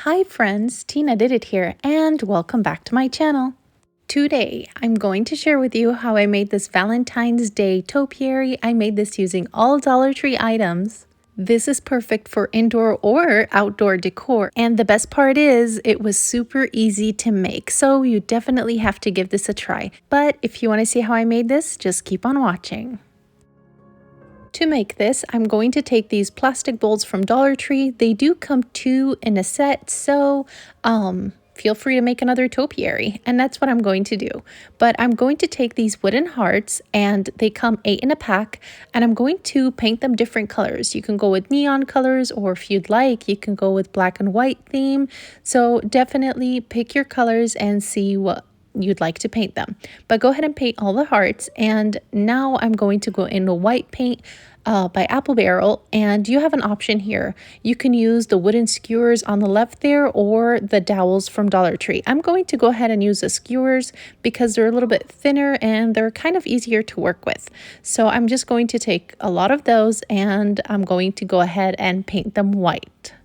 Hi friends, Tina did it here and welcome back to my channel. Today, I'm going to share with you how I made this Valentine's Day topiary. I made this using all Dollar Tree items. This is perfect for indoor or outdoor decor, and the best part is it was super easy to make, so you definitely have to give this a try. But if you want to see how I made this, just keep on watching. To make this, I'm going to take these plastic bowls from Dollar Tree. They do come two in a set, so feel free to make another topiary, and that's what I'm going to do. But I'm going to take these wooden hearts, and they come 8 in a pack, and I'm going to paint them different colors. You can go with neon colors, or if you'd like, you can go with black and white theme. So definitely pick your colors and see what you'd like to paint them, but go ahead and paint all the hearts. And now I'm going to go into white paint by Apple Barrel, and you have an option here. You can use the wooden skewers on the left there or the dowels from Dollar Tree. I'm going to go ahead and use the skewers because they're a little bit thinner and they're kind of easier to work with. So I'm just going to take a lot of those and I'm going to go ahead and paint them white.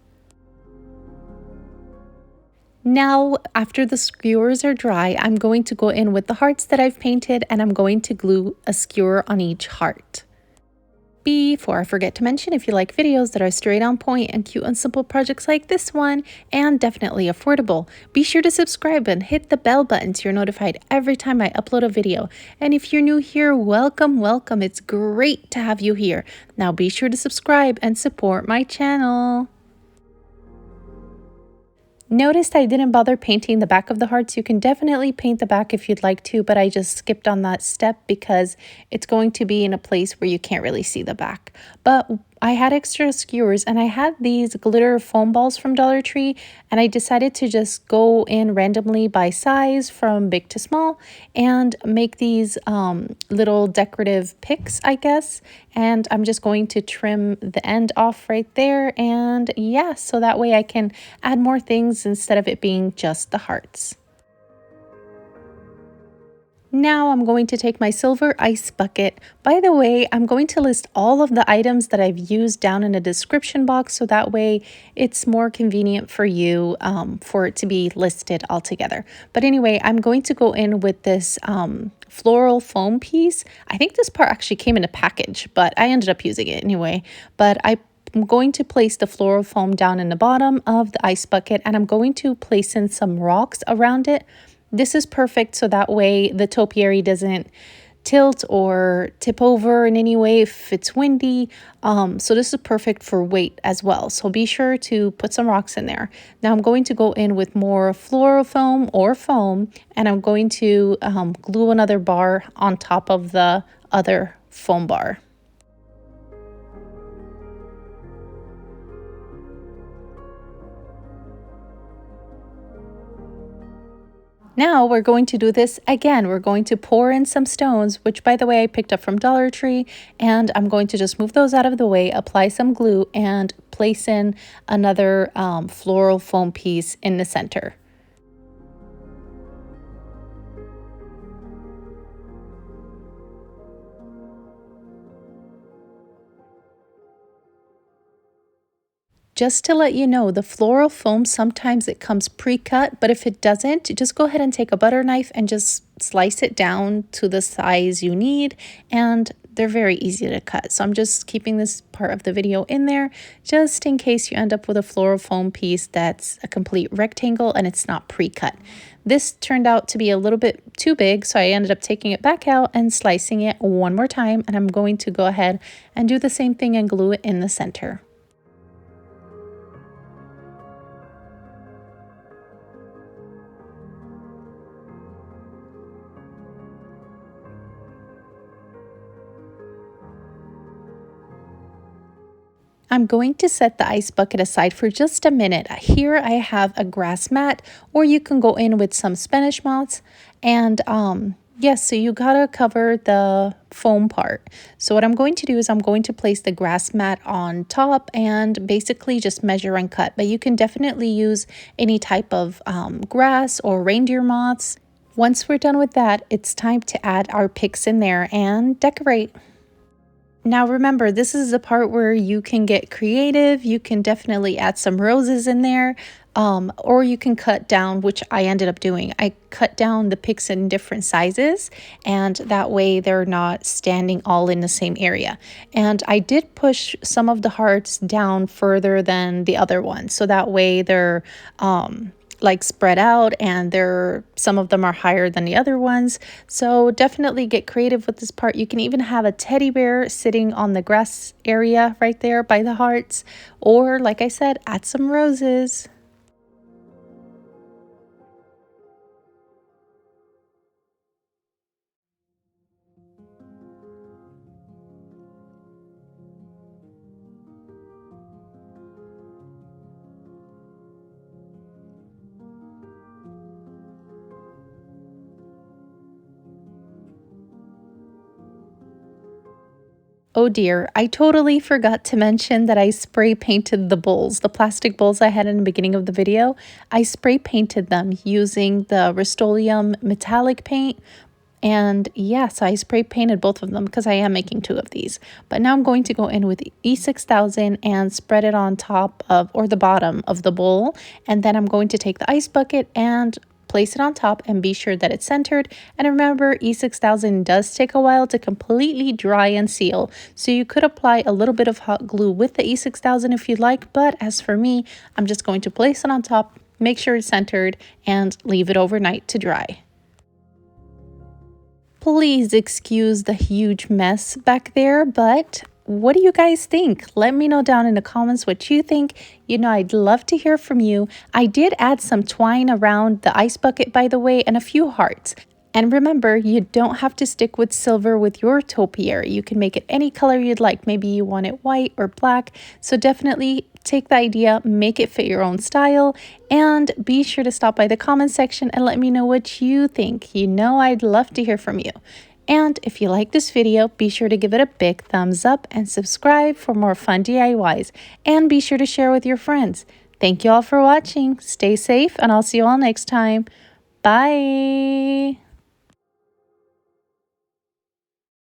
Now, after the skewers are dry, I'm going to go in with the hearts that I've painted, and I'm going to glue a skewer on each heart. Before I forget to mention, if you like videos that are straight on point and cute and simple projects like this one, and definitely affordable, be sure to subscribe and hit the bell button so you're notified every time I upload a video. And if you're new here, welcome, welcome. It's great to have you here. Now be sure to subscribe and support my channel. Noticed I didn't bother painting the back of the hearts. You can definitely paint the back if you'd like to, but I just skipped on that step because it's going to be in a place where you can't really see the back. But I had extra skewers and I had these glitter foam balls from Dollar Tree, and I decided to just go in randomly by size from big to small and make these little decorative picks, I guess. And I'm just going to trim the end off right there, and yeah, so that way I can add more things instead of it being just the hearts. Now I'm going to take my silver ice bucket. By the way, I'm going to list all of the items that I've used down in the description box, so that way it's more convenient for you for it to be listed all together. But anyway, I'm going to go in with this floral foam piece. I think this part actually came in a package, but I ended up using it anyway. But I'm going to place the floral foam down in the bottom of the ice bucket, and I'm going to place in some rocks around it. This is perfect so that way the topiary doesn't tilt or tip over in any way if it's windy. So this is perfect for weight as well. So be sure to put some rocks in there. Now I'm going to go in with more floral foam or foam, and I'm going to glue another bar on top of the other foam bar. Now we're going to do this again. We're going to pour in some stones, which by the way I picked up from Dollar Tree, and I'm going to just move those out of the way, apply some glue, and place in another floral foam piece in the center. Just to let you know, the floral foam, sometimes it comes pre-cut, but if it doesn't, just go ahead and take a butter knife and just slice it down to the size you need, and they're very easy to cut. So I'm just keeping this part of the video in there just in case you end up with a floral foam piece that's a complete rectangle and it's not pre-cut. This turned out to be a little bit too big, so I ended up taking it back out and slicing it one more time, and I'm going to go ahead and do the same thing and glue it in the center. I'm going to set the ice bucket aside for just a minute. Here I have a grass mat, or you can go in with some Spanish moss. And yes, so you gotta cover the foam part. So what I'm going to do is I'm going to place the grass mat on top and basically just measure and cut. But you can definitely use any type of grass or reindeer moss. Once we're done with that, it's time to add our picks in there and decorate. Now remember, this is the part where you can get creative. You can definitely add some roses in there. or you can cut down, which I ended up doing. I cut down the picks in different sizes, and that way they're not standing all in the same area. And I did push some of the hearts down further than the other ones, so that way they're like spread out, and some of them are higher than the other ones. So definitely get creative with this part. You can even have a teddy bear sitting on the grass area right there by the hearts, or like I said, add some roses. Oh dear, I totally forgot to mention that I spray painted the bowls, the plastic bowls I had in the beginning of the video. I spray painted them using the Rustoleum metallic paint. And yeah, so I spray painted both of them because I am making 2 of these. But now I'm going to go in with E6000 and spread it on top of, or the bottom of the bowl. And then I'm going to take the ice bucket and place it on top and be sure that it's centered. And remember, E6000 does take a while to completely dry and seal. So you could apply a little bit of hot glue with the E6000 if you'd like. But as for me, I'm just going to place it on top, make sure it's centered, and leave it overnight to dry. Please excuse the huge mess back there, but what do you guys think? Let me know down in the comments what you think. You know, I'd love to hear from you. I did add some twine around the ice bucket, by the way, and a few hearts. And remember, you don't have to stick with silver with your topiary. You can make it any color you'd like. Maybe you want it white or black. So definitely take the idea, make it fit your own style, and be sure to stop by the comment section and let me know what you think. You know, I'd love to hear from you. And if you like this video, be sure to give it a big thumbs up and subscribe for more fun DIYs. And be sure to share with your friends. Thank you all for watching. Stay safe, and I'll see you all next time. Bye.